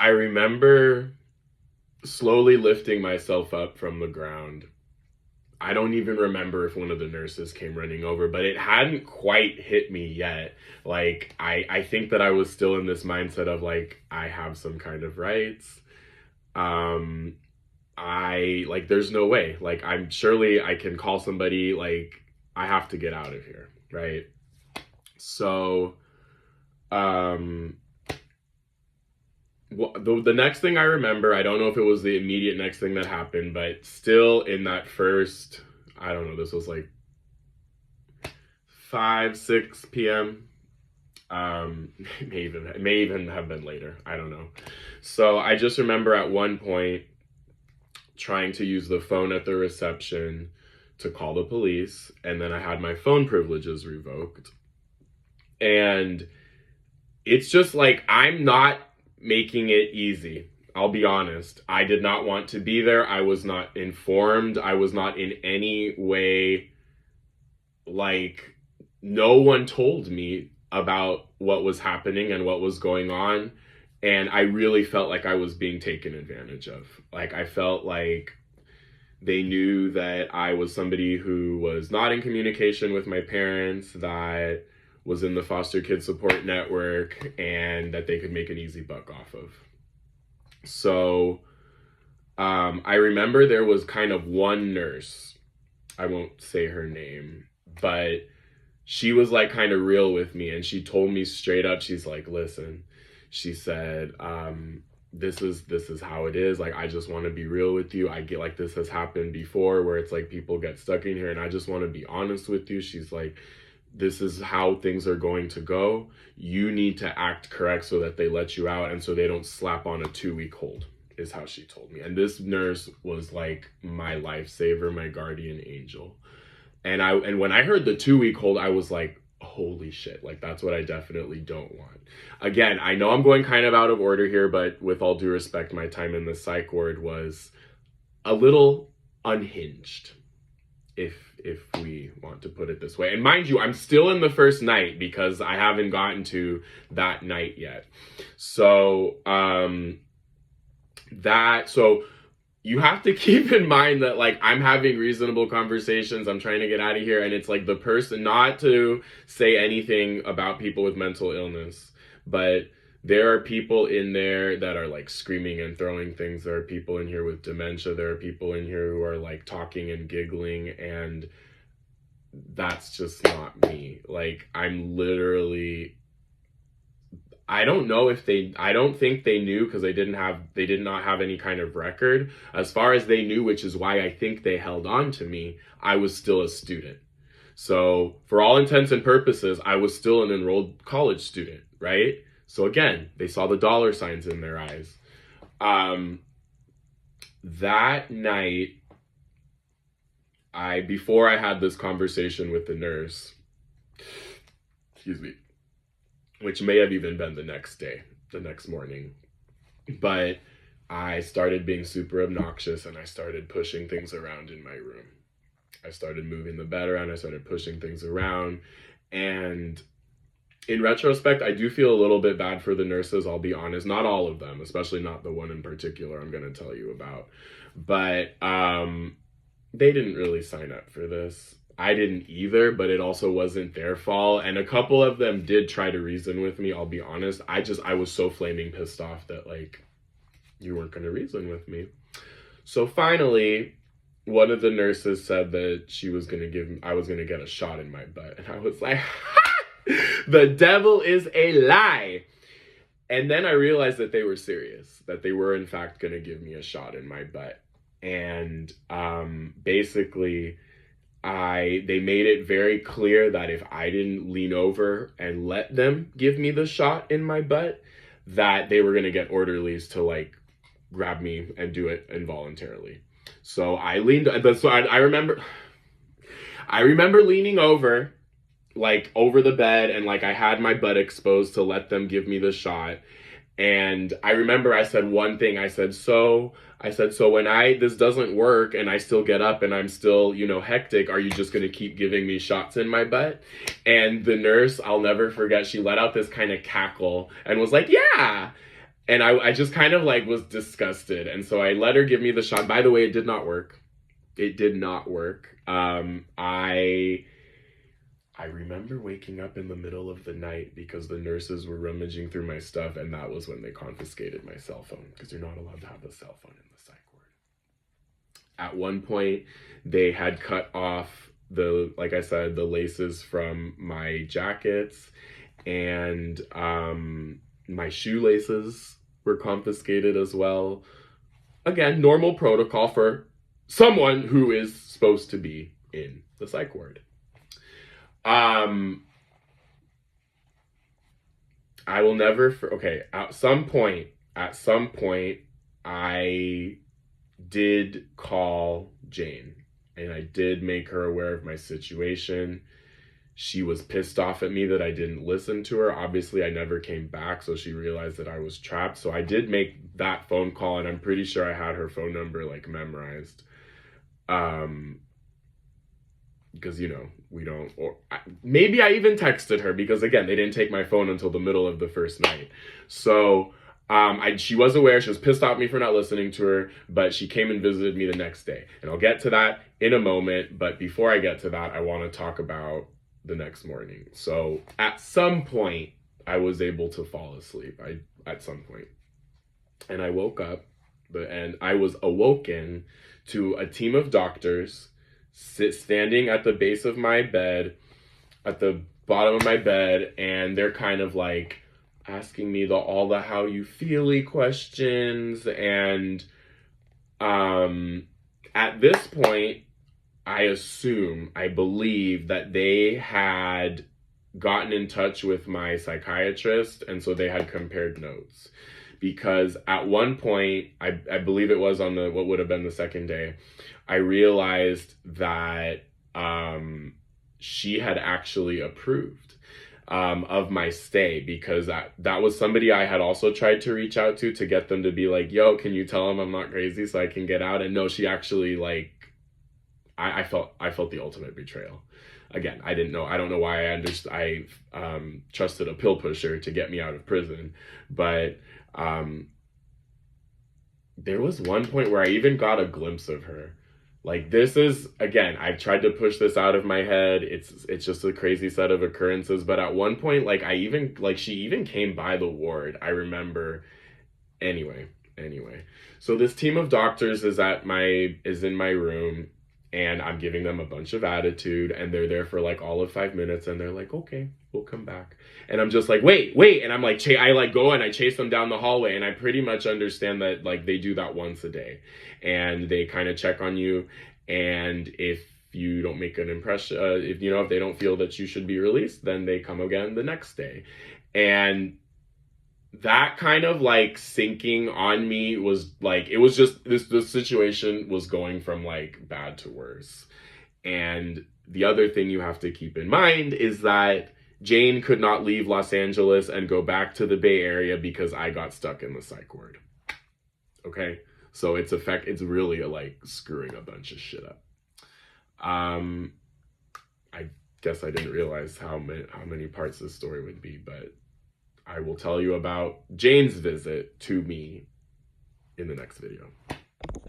I remember slowly lifting myself up from the ground. I don't even remember if one of the nurses came running over, but it hadn't quite hit me yet. Like, I think that I was still in this mindset of like, I have some kind of rights. Um, there's no way. Like, I can call somebody, like, I have to get out of here, right? So, um, the next thing I remember, I don't know if it was the immediate next thing that happened, but still in that first, I don't know, this was like 5, 6 p.m. It may even have been later. I don't know. So I just remember at one point trying to use the phone at the reception to call the police, and then I had my phone privileges revoked. And it's just like, I'm not making it easy. I'll be honest. I did not want to be there. I was not informed. I was not in any way, like, no one told me about what was happening and what was going on. And I really felt like I was being taken advantage of. Like, I felt like they knew that I was somebody who was not in communication with my parents, that was in the foster kid support network, and that they could make an easy buck off of. So I remember there was kind of one nurse, I won't say her name, but she was like kind of real with me, and she told me straight up, she's like, listen, she said, this is how it is. Like, I just want to be real with you. I get, like, this has happened before where it's like people get stuck in here, and I just want to be honest with you. She's like, this is how things are going to go. You need to act correct so that they let you out and so they don't slap on a 2-week hold, is how she told me. And this nurse was like my lifesaver, my guardian angel. And when I heard the 2-week hold, I was like, holy shit, like, that's what I definitely don't want. Again, I know I'm going kind of out of order here, but with all due respect, my time in the psych ward was a little unhinged, if we want to put it this way. And mind you, I'm still in the first night because I haven't gotten to that night yet. So so you have to keep in mind that, like, I'm having reasonable conversations. I'm trying to get out of here, and it's like the person, not to say anything about people with mental illness, but there are people in there that are like screaming and throwing things. There are people in here with dementia. There are people in here who are like talking and giggling, and that's just not me. Like, I'm literally, I don't think they knew, because they did not have any kind of record. As far as they knew, which is why I think they held on to me, I was still a student. So for all intents and purposes, I was still an enrolled college student, right? So again, they saw the dollar signs in their eyes. That night, before I had this conversation with the nurse, excuse me, which may have even been the next morning, but I started being super obnoxious, and I started pushing things around in my room. I started moving the bed around, I started pushing things around, and in retrospect, I do feel a little bit bad for the nurses, I'll be honest. Not all of them, especially not the one in particular I'm going to tell you about. But they didn't really sign up for this. I didn't either, but it also wasn't their fault. And a couple of them did try to reason with me, I'll be honest. I was so flaming pissed off that, like, you weren't going to reason with me. So finally, one of the nurses said that I was going to get a shot in my butt. And I was like, the devil is a lie. And then I realized that they were serious, that they were in fact going to give me a shot in my butt. And basically, they made it very clear that if I didn't lean over and let them give me the shot in my butt, that they were going to get orderlies to, like, grab me and do it involuntarily. So I remember leaning over, like, over the bed, and, like, I had my butt exposed to let them give me the shot. And I remember I said one thing. I said, so when this doesn't work and I still get up and I'm still, hectic, are you just going to keep giving me shots in my butt? And the nurse, I'll never forget, she let out this kind of cackle and was like, yeah. And I just kind of like was disgusted. And so I let her give me the shot. By the way, it did not work. It did not work. I remember waking up in the middle of the night because the nurses were rummaging through my stuff, and that was when they confiscated my cell phone, because you're not allowed to have the cell phone in the psych ward. At one point, they had cut off like I said, the laces from my jackets, and my shoelaces were confiscated as well. Again, normal protocol for someone who is supposed to be in the psych ward. I will never, okay, at some point, I did call Jane, and I did make her aware of my situation. She was pissed off at me that I didn't listen to her. Obviously, I never came back, so she realized that I was trapped. So I did make that phone call, and I'm pretty sure I had her phone number, like, memorized. Because, you know, we don't, or maybe I even texted her, because again, they didn't take my phone until the middle of the first night. So she was aware. She was pissed off at me for not listening to her, but she came and visited me the next day. And I'll get to that in a moment. But before I get to that, I want to talk about the next morning. So at some point, I was able to fall asleep. At some point. And I woke up, and I was awoken to a team of doctors standing at the base of my bed, at the bottom of my bed, and they're kind of like asking me all the how you feely questions. And at this point, I believe that they had gotten in touch with my psychiatrist, and so they had compared notes. Because at one point, I believe it was on what would have been the second day, I realized that she had actually approved of my stay, because that was somebody I had also tried to reach out to get them to be like, yo, can you tell them I'm not crazy so I can get out? And no, she actually, like, I felt the ultimate betrayal. Again, I don't know why I trusted a pill pusher to get me out of prison, but there was one point where I even got a glimpse of her. Like, this is, again, I've tried to push this out of my head. It's just a crazy set of occurrences. But at one point, like, she even came by the ward, I remember. Anyway. So this team of doctors is in my room, and I'm giving them a bunch of attitude, and they're there for like all of 5 minutes, and they're like, okay, we'll come back. And I'm just like, wait. And I'm like, I go and I chase them down the hallway, and I pretty much understand that, like, they do that once a day, and they kind of check on you. And if you don't make an impression, if they don't feel that you should be released, then they come again the next day. And that kind of like sinking on me was like, it was just the situation was going from like bad to worse. And the other thing you have to keep in mind is that Jane could not leave Los Angeles and go back to the Bay Area because I got stuck in the psych ward. Okay, so it's really like screwing a bunch of shit up. I guess I didn't realize how many parts this story would be, but I will tell you about Jane's visit to me in the next video.